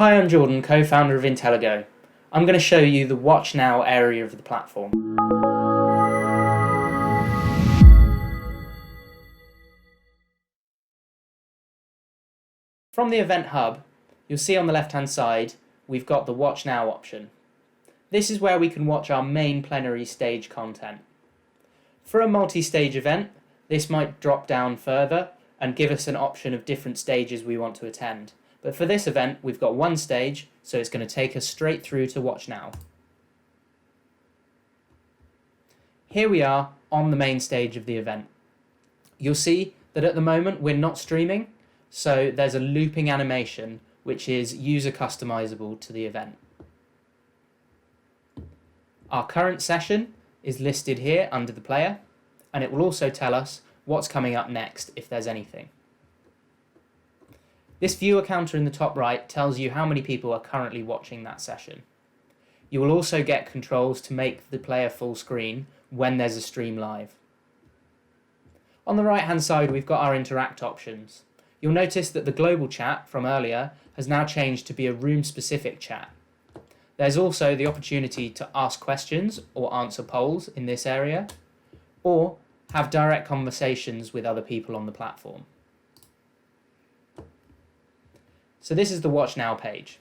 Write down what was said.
Hi, I'm Jordan, co-founder of Intelligo. I'm going to show you the Watch Now area of the platform. From the Event Hub, you'll see on the left-hand side, we've got the Watch Now option. This is where we can watch our main plenary stage content. For a multi-stage event, this might drop down further and give us an option of different stages we want to attend. But for this event, we've got one stage, so it's going to take us straight through to Watch Now. Here we are on the main stage of the event. You'll see that at the moment we're not streaming, so there's a looping animation which is user customizable to the event. Our current session is listed here under the player, and it will also tell us what's coming up next if there's anything. This viewer counter in the top right tells you how many people are currently watching that session. You will also get controls to make the player full screen when there's a stream live. On the right hand side we've got our interact options. You'll notice that the global chat from earlier has now changed to be a room specific chat. There's also the opportunity to ask questions or answer polls in this area, or have direct conversations with other people on the platform. So this is the Watch Now page.